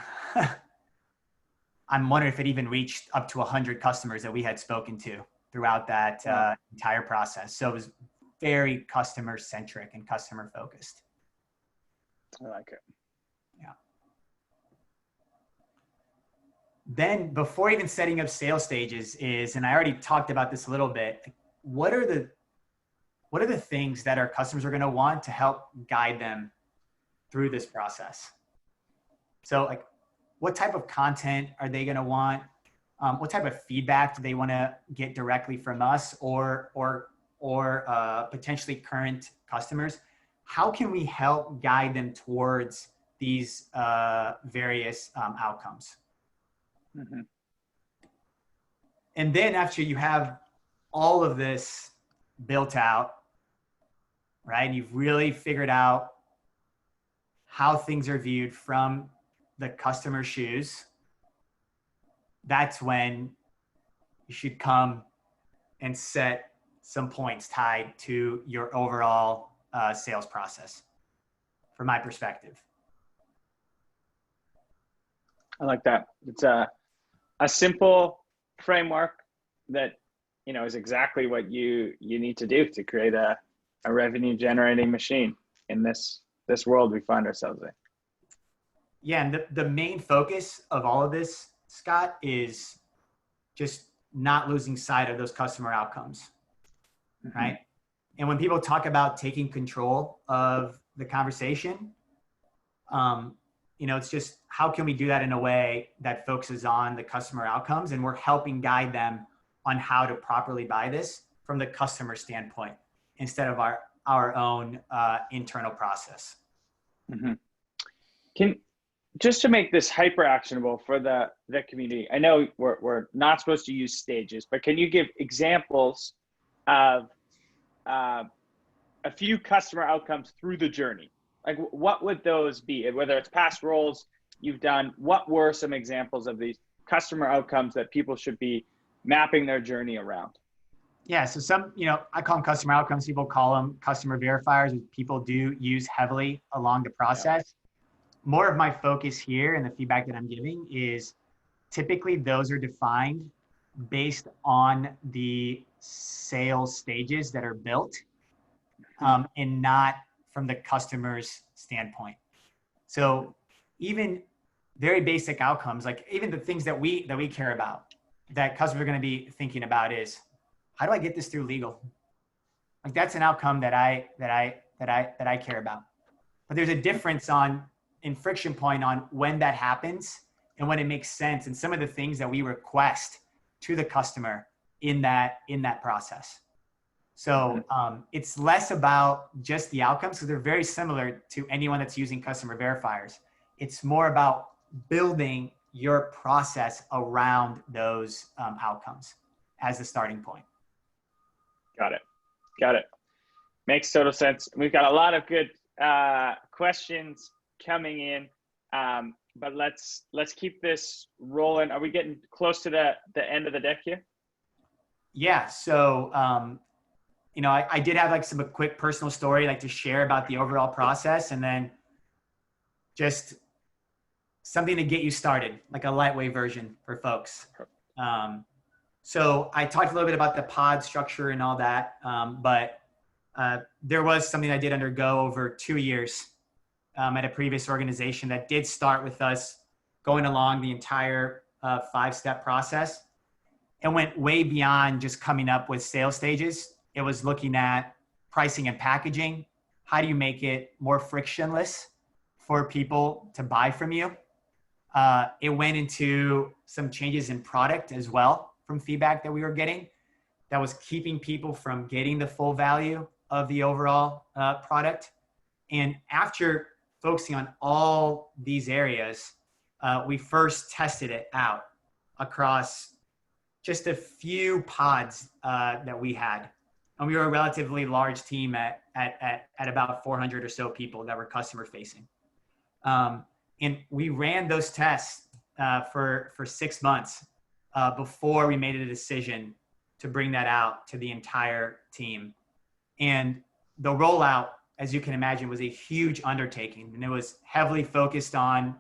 I'm wondering if it even reached up to 100 customers that we had spoken to throughout that entire process. So it was very customer centric and customer focused. I like it. Yeah. Then before even setting up sales stages and I already talked about this a little bit, what are the things that our customers are going to want to help guide them through this process? So like, what type of content are they going to want? What type of feedback do they want to get directly from us or potentially current customers? How can we help guide them towards these various outcomes? Mm-hmm. And then after you have all of this built out, right, and you've really figured out how things are viewed from the customer's shoes, that's when you should come and set some points tied to your overall sales process, from my perspective. I like that. It's a simple framework that, is exactly what you need to do to create a revenue generating machine in this world we find ourselves in. Yeah, and the main focus of all of this, Scott, is just not losing sight of those customer outcomes, mm-hmm. right? And when people talk about taking control of the conversation, it's just how can we do that in a way that focuses on the customer outcomes, and we're helping guide them on how to properly buy this from the customer standpoint instead of our own internal process. Mm-hmm. Just to make this hyper actionable for the community, I know we're not supposed to use stages, but can you give examples of a few customer outcomes through the journey? Like, what would those be? Whether it's past roles you've done, what were some examples of these customer outcomes that people should be mapping their journey around? Yeah, so some, I call them customer outcomes. People call them customer verifiers, which people do use heavily along the process. Yeah. More of my focus here and the feedback that I'm giving is typically those are defined based on the sales stages that are built, and not from the customer's standpoint. So even very basic outcomes, like even the things that we care about, that customers are going to be thinking about is, how do I get this through legal? Like that's an outcome that I care about. But there's a difference in friction point on when that happens and when it makes sense, and some of the things that we request to the customer in that process. So it's less about just the outcomes, because they're very similar to anyone that's using customer verifiers. It's more about building your process around those outcomes as the starting point. Got it. Makes total sense. We've got a lot of good questions coming in, but let's keep this rolling. Are we getting close to the end of the deck here? Yeah. So, I did have like a quick personal story like to share about the overall process, and then just something to get you started, like a lightweight version for folks. So I talked a little bit about the pod structure and all that, but there was something I did undergo over 2 years at a previous organization that did start with us going along the entire 5-step process and went way beyond just coming up with sales stages. It was looking at pricing and packaging. How do you make it more frictionless for people to buy from you? It went into some changes in product as well from feedback that we were getting that was keeping people from getting the full value of the overall product. And after focusing on all these areas, we first tested it out across just a few pods that we had. And we were a relatively large team at about 400 or so people that were customer facing. And we ran those tests for 6 months before we made a decision to bring that out to the entire team. And the rollout, as you can imagine, was a huge undertaking. And it was heavily focused on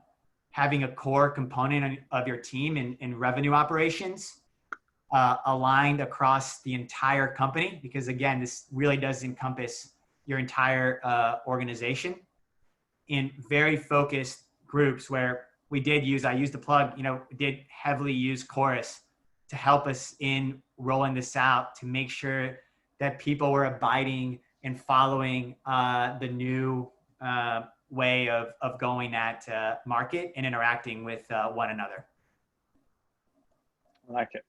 having a core component of your team in revenue operations aligned across the entire company, because again, this really does encompass your entire organization, in very focused groups where we did use, I used the plug, did heavily use Chorus to help us in rolling this out, to make sure that people were abiding and following the new way of going at market and interacting with one another. I like it.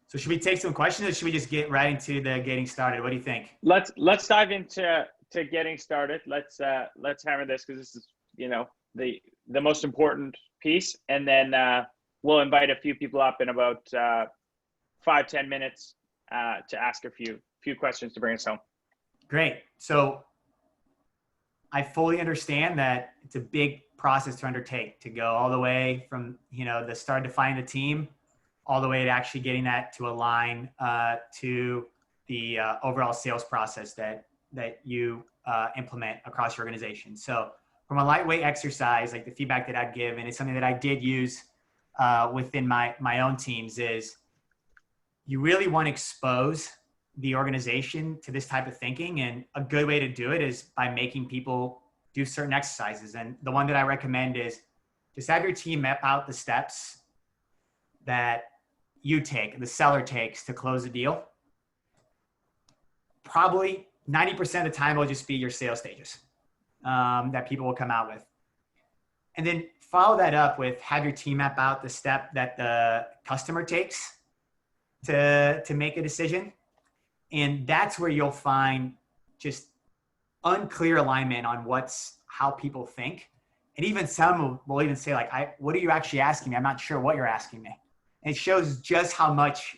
So should we take some questions, or should we just get right into the getting started? What do you think? Let's dive into getting started. Let's hammer this, because this is the most important piece, and then we'll invite a few people up in about 5-10 minutes to ask a few questions to bring us home. Great. So I fully understand that it's a big process to undertake, to go all the way from the start, defining the team, all the way to actually getting that to align to the overall sales process that you implement across your organization. So from a lightweight exercise, like the feedback that I'd give, and it's something that I did use within my own teams, is you really want to expose the organization to this type of thinking. And a good way to do it is by making people do certain exercises. And the one that I recommend is just have your team map out the steps that the seller takes to close a deal. Probably 90% of the time, it'll just be your sales stages that people will come out with. And then follow that up with, have your team map out the step that the customer takes to make a decision. And that's where you'll find just unclear alignment on how people think. And even some will even say like, what are you actually asking me? I'm not sure what you're asking me. And it shows just how much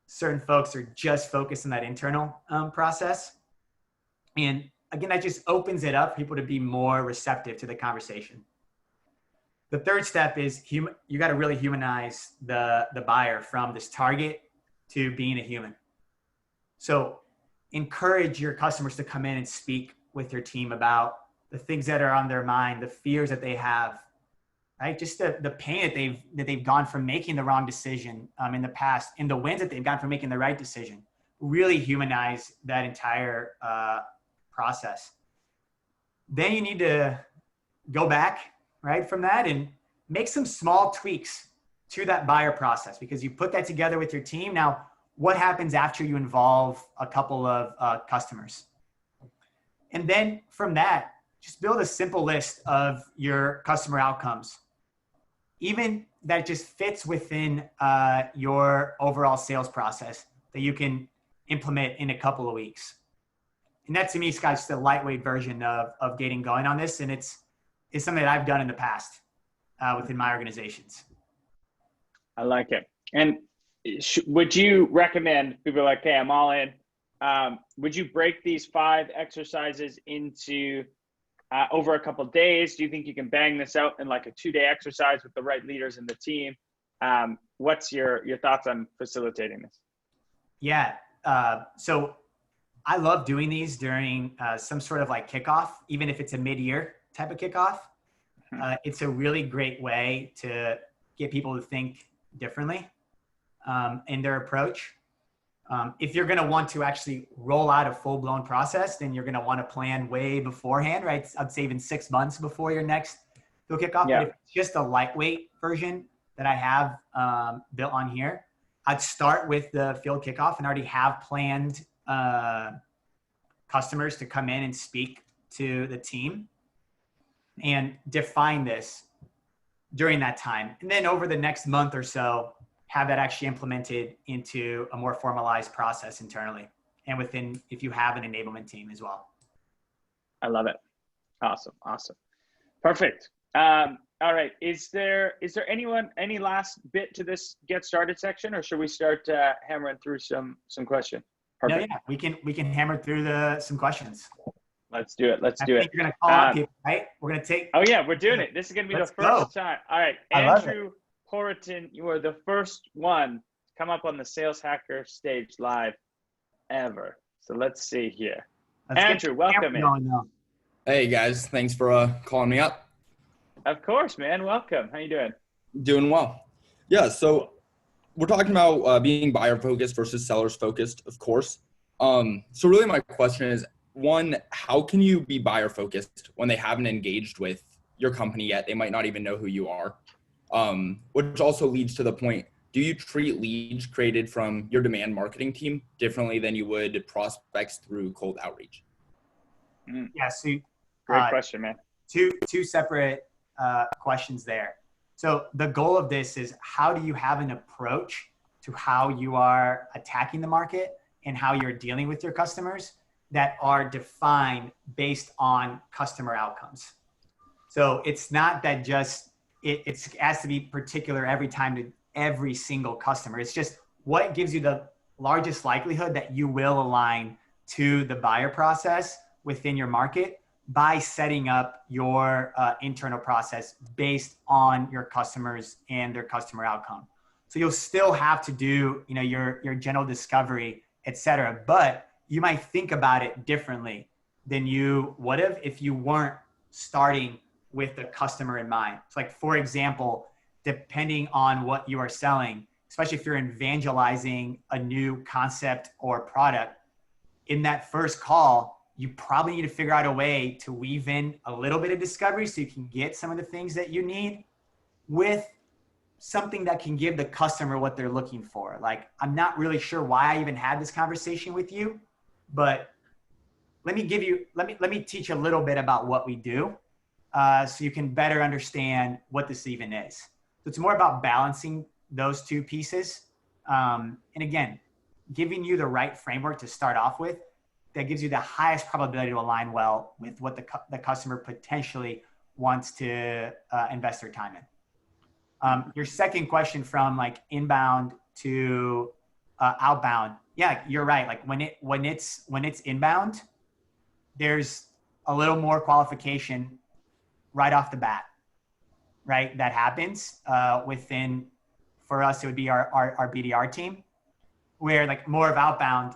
certain folks are just focused on that internal process. And again, that just opens it up for people to be more receptive to the conversation. The third step is you got to really humanize the buyer from this target to being a human. So encourage your customers to come in and speak with your team about the things that are on their mind, the fears that they have, right? Just the pain that they've gone from making the wrong decision in the past, and the wins that they've gotten from making the right decision. Really humanize that entire process. Then you need to go back, right, from that and make some small tweaks to that buyer process, because you put that together with your team. Now, what happens after you involve a couple of customers? And then from that, just build a simple list of your customer outcomes, even that just fits within your overall sales process that you can implement in a couple of weeks. And that to me, Scott, is just a lightweight version of getting going on this. And it's something that I've done in the past within my organizations. I like it. And would you recommend people are like, hey, I'm all in. Would you break these 5 exercises into over a couple of days? Do you think you can bang this out in like a 2-day exercise with the right leaders in the team? What's your thoughts on facilitating this? Yeah. So I love doing these during some sort of like kickoff, even if it's a mid-year type of kickoff. It's a really great way to get people to think differently in their approach. If you're going to want to actually roll out a full-blown process, then you're going to want to plan way beforehand, right? I'd say even 6 months before your next field kickoff. Yeah. But if it's just a lightweight version that I have built on here, I'd start with the field kickoff and already have planned customers to come in and speak to the team and define this during that time. And then over the next month or so, have that actually implemented into a more formalized process internally and within, if you have an enablement team as well. I love it. Awesome. Perfect. All right. Is there any last bit to this get started section, or should we start hammering through some questions? Perfect. No, yeah, we can hammer through some questions. Let's do it. I think you're gonna call out people, right? We're gonna take. Oh yeah, we're doing it. This is gonna be the first time. All right, Andrew Horton, you are the first one to come up on the Sales Hacker stage live ever. So let's see here. Andrew, welcome in. Hey guys, thanks for calling me up. Of course, man. Welcome. How you doing? Doing well. Yeah, so we're talking about being buyer focused versus sellers focused, of course. So really my question is, one, how can you be buyer focused when they haven't engaged with your company yet? They might not even know who you are. Which also leads to the point, do you treat leads created from your demand marketing team differently than you would prospects through cold outreach? Yeah, so great question, man. Two separate questions there. So the goal of this is, how do you have an approach to how you are attacking the market and how you're dealing with your customers that are defined based on customer outcomes? So it's not that just it has to be particular every time to every single customer. It's just what gives you the largest likelihood that you will align to the buyer process within your market by setting up your internal process based on your customers and their customer outcome. So you'll still have to do, your general discovery, et cetera, but you might think about it differently than you would have if you weren't starting with the customer in mind. It's like, for example, depending on what you are selling, especially if you're evangelizing a new concept or product, in that first call, you probably need to figure out a way to weave in a little bit of discovery so you can get some of the things that you need with something that can give the customer what they're looking for. Like, I'm not really sure why I even had this conversation with you, but let me teach you a little bit about what we do so you can better understand what this even is. So it's more about balancing those two pieces. And again, giving you the right framework to start off with that gives you the highest probability to align well with what the customer potentially wants to invest their time in. Your second question from like inbound to outbound. Yeah, you're right. Like when it's inbound, there's a little more qualification right off the bat, right? That happens within, for us, it would be our BDR team, where like more of outbound,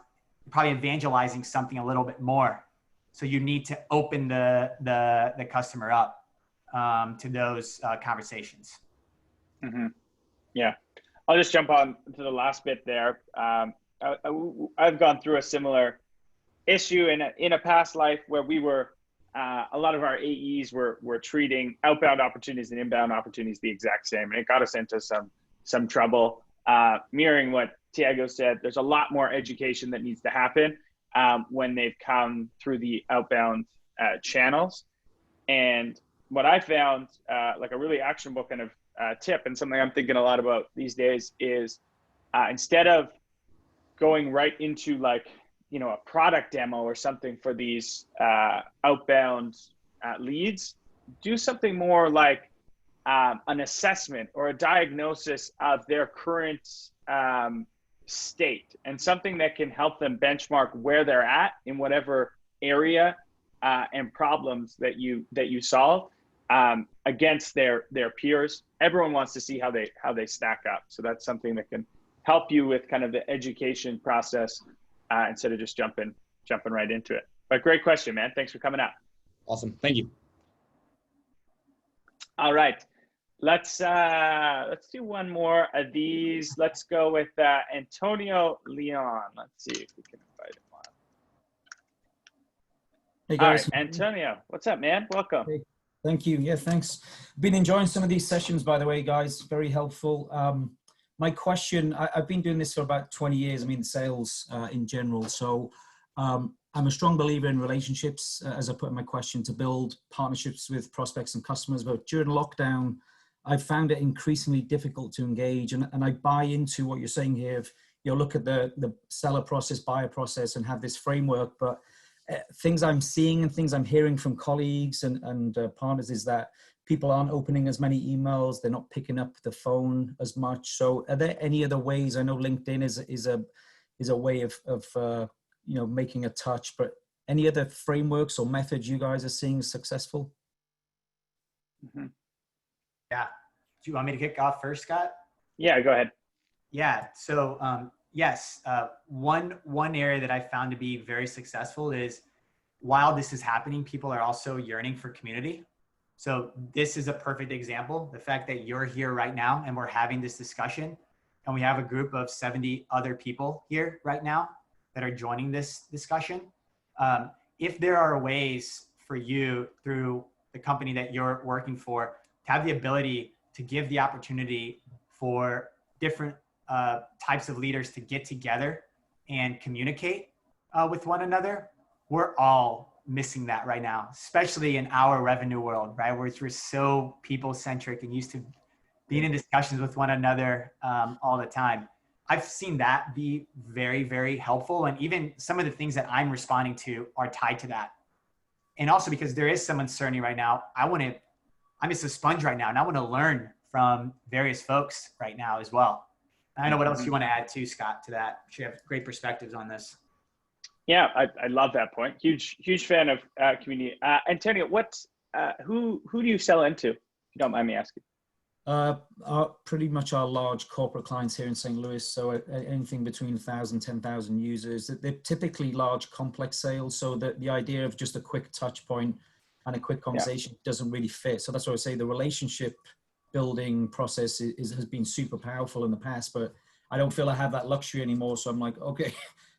probably evangelizing something a little bit more. So you need to open the customer up to those conversations. Mm-hmm. Yeah. I'll just jump on to the last bit there. I've gone through a similar issue in a past life where we were, a lot of our AEs were treating outbound opportunities and inbound opportunities the exact same. And it got us into some trouble. Mirroring what Thiago said, there's a lot more education that needs to happen when they've come through the outbound channels. And what I found, like a really actionable kind of tip, and something I'm thinking a lot about these days, is instead of going right into like, you know, a product demo or something for these outbound leads, do something more like an assessment or a diagnosis of their current state, and something that can help them benchmark where they're at in whatever area and problems that you solve against their peers. Everyone wants to see how they stack up. So that's something that can help you with kind of the education process instead of just jumping right into it. But great question, man. Thanks for coming out. Awesome. Thank you. All right. Let's do one more of these. Let's go with Antonio Leon. Let's see if we can invite him on. Hey guys. All right, Antonio, what's up, man? Welcome. Hey, thank you. Yeah, thanks. Been enjoying some of these sessions, by the way, guys. Very helpful. My question, I've been doing this for about 20 years. I mean, sales in general. So I'm a strong believer in relationships, as I put in my question, to build partnerships with prospects and customers. But during lockdown, I've found it increasingly difficult to engage. And I buy into what you're saying here. If you look at the seller process, buyer process, and have this framework. But things I'm seeing and things I'm hearing from colleagues and partners is that people aren't opening as many emails. They're not picking up the phone as much. So are there any other ways? I know LinkedIn is a way of you know, making a touch, but any other frameworks or methods you guys are seeing successful? Mm-hmm. Yeah. Do you want me to kick off first, Scott? Yeah, go ahead. Yeah. So yes, one area that I found to be very successful is, while this is happening, people are also yearning for community. So this is a perfect example. The fact that you're here right now and we're having this discussion, and we have a group of 70 other people here right now that are joining this discussion. If there are ways for you through the company that you're working for to have the ability to give the opportunity for different types of leaders to get together and communicate with one another, we're all missing that right now, especially in our revenue world, right? Where we're so people-centric and used to being in discussions with one another all the time. I've seen that be very, very helpful. And even some of the things that I'm responding to are tied to that. And also because there is some uncertainty right now, I'm just a sponge right now, and I want to learn from various folks right now as well. I don't know what else you want to add too, Scott, to that. You have great perspectives on this. Yeah, I love that point. Huge fan of community. Antonio, who do you sell into, if you don't mind me asking? Pretty much our large corporate clients here in St. Louis. So anything between 1,000, 10,000 users. They're typically large, complex sales. So the idea of just a quick touch point and a quick conversation doesn't really fit. So that's why I say the relationship building process has been super powerful in the past, but I don't feel I have that luxury anymore. So I'm like, okay,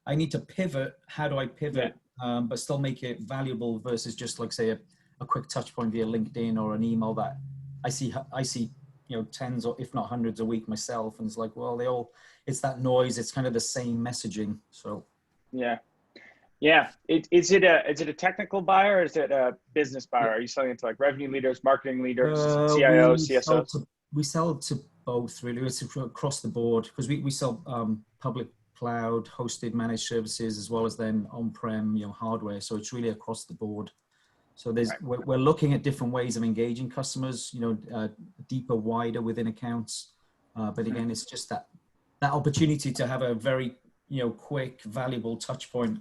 I need to pivot. How do I pivot, but still make it valuable versus just like say a quick touch point via LinkedIn or an email that I see, you know, tens or if not hundreds a week myself. And it's like, well, it's that noise. It's kind of the same messaging. So. Yeah. Is it a technical buyer or is it a business buyer? Are you selling it to like revenue leaders, marketing leaders, CIOs, CSOs? We sell to both really. It's across the board because we sell public cloud, hosted managed services, as well as then on-prem, hardware. So it's really across the board. So we're looking at different ways of engaging customers, deeper, wider within accounts. But again, it's just that opportunity to have a very, quick, valuable touch point.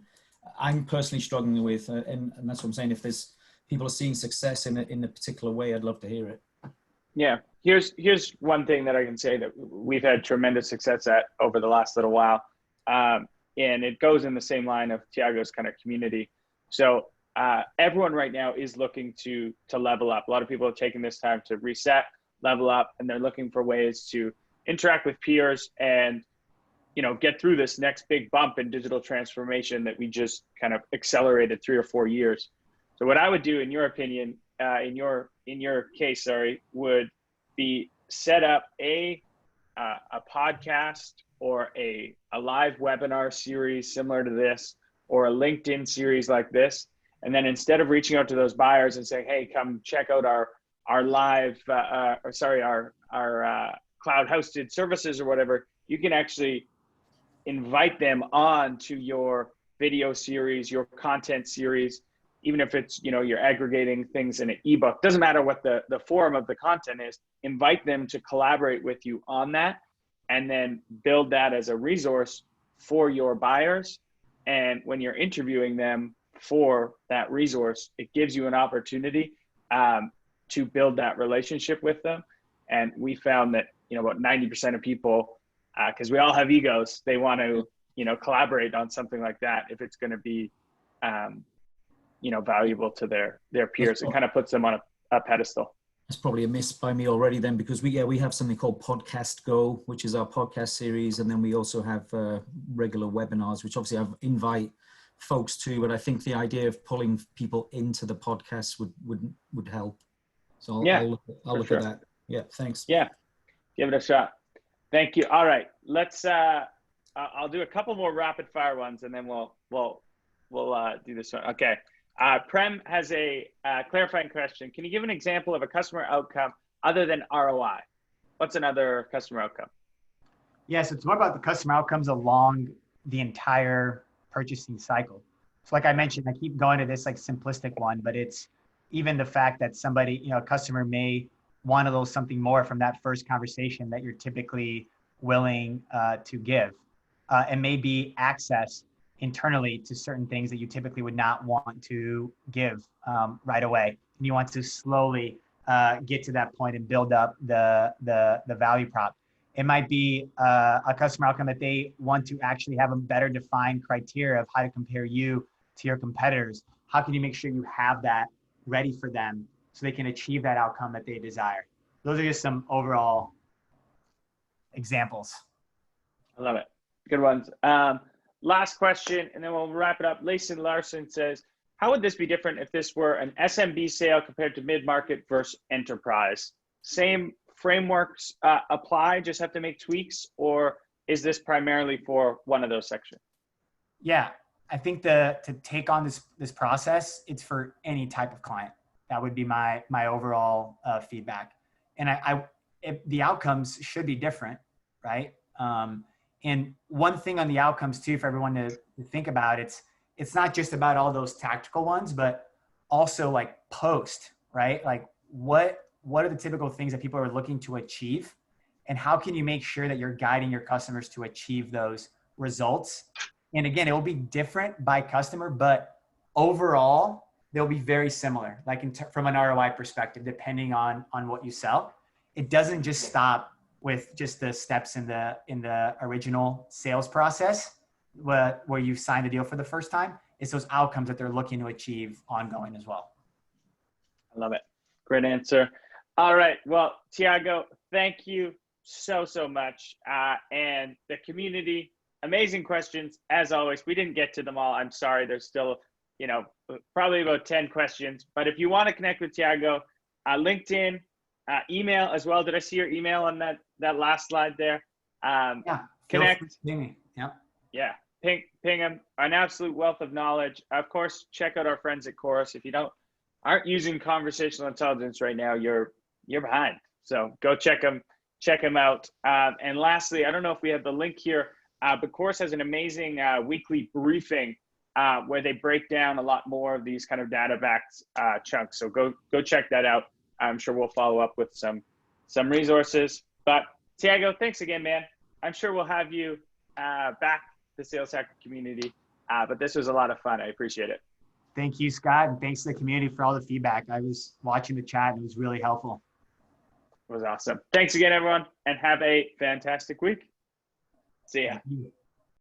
I'm personally struggling with, and that's what I'm saying. If there's people are seeing success in a particular way, I'd love to hear it. Yeah, here's one thing that I can say that we've had tremendous success at over the last little while, and it goes in the same line of Thiago's kind of community. So everyone right now is looking to level up. A lot of people have taken this time to reset, level up, and they're looking for ways to interact with peers and get through this next big bump in digital transformation that we just kind of accelerated 3 or 4 years. So what I would do, in your opinion, in your case, would be set up a podcast or a live webinar series similar to this, or a LinkedIn series like this. And then instead of reaching out to those buyers and saying, hey, come check out our live, our cloud hosted services or whatever, you can actually invite them on to your video series, your content series, even if it's, you're aggregating things in an ebook, doesn't matter what the form of the content is, invite them to collaborate with you on that, and then build that as a resource for your buyers. And when you're interviewing them for that resource, it gives you an opportunity to build that relationship with them. And we found that, about 90% of people, because we all have egos, they want to, collaborate on something like that if it's going to be, valuable to their peers. It kind of puts them on a pedestal. That's probably a miss by me already then, because we have something called Podcast Go, which is our podcast series. And then we also have regular webinars, which obviously I invite folks to, but I think the idea of pulling people into the podcast would help. So I'll look at that. Yeah, thanks. Yeah, give it a shot. Thank you. All right, let's. I'll do a couple more rapid fire ones, and then we'll do this one. Okay. Prem has a clarifying question. Can you give an example of a customer outcome other than ROI? What's another customer outcome? Yeah, so it's more about the customer outcomes along the entire purchasing cycle. So like I mentioned, I keep going to this like simplistic one, but it's even the fact that somebody, a customer may want a little something more from that first conversation that you're typically willing to give. It may be access internally to certain things that you typically would not want to give right away. And you want to slowly get to that point and build up the value prop. It might be a customer outcome that they want to actually have a better defined criteria of how to compare you to your competitors. How can you make sure you have that ready for them so they can achieve that outcome that they desire? Those are just some overall examples. I love it. Good ones. Last question, and then we'll wrap it up. Layson Larson says, how would this be different if this were an SMB sale compared to mid-market versus enterprise? Same frameworks apply, just have to make tweaks, or is this primarily for one of those sections? Yeah, I think to take on this process, it's for any type of client. That would be my overall feedback. And the outcomes should be different, right? And one thing on the outcomes too, for everyone to think about, it's not just about all those tactical ones, but also like post, right? Like what are the typical things that people are looking to achieve, and how can you make sure that you're guiding your customers to achieve those results? And again, it will be different by customer, but overall they'll be very similar, like from an ROI perspective, depending on what you sell. It doesn't just stop with just the steps in the original sales process where you sign the deal for the first time. It's those outcomes that they're looking to achieve ongoing as well. I love it. Great answer. All right. Well, Thiago, thank you so much. And the community, amazing questions as always. We didn't get to them all. I'm sorry. There's still, probably about 10 questions. But if you want to connect with Thiago, LinkedIn, email as well. Did I see your email on that last slide there? Yeah. Connect. Yeah. Ping him. An absolute wealth of knowledge. Of course, check out our friends at Chorus. If you aren't using conversational intelligence right now, you're behind. So go check them out. And lastly, I don't know if we have the link here. but Chorus has an amazing weekly briefing where they break down a lot more of these kind of data-backed chunks. So go check that out. I'm sure we'll follow up with some resources. But Thiago, thanks again, man. I'm sure we'll have you back to the Sales Hacker community. But this was a lot of fun. I appreciate it. Thank you, Scott, and thanks to the community for all the feedback. I was watching the chat and it was really helpful. It was awesome. Thanks again, everyone, and have a fantastic week. See ya. Thank you.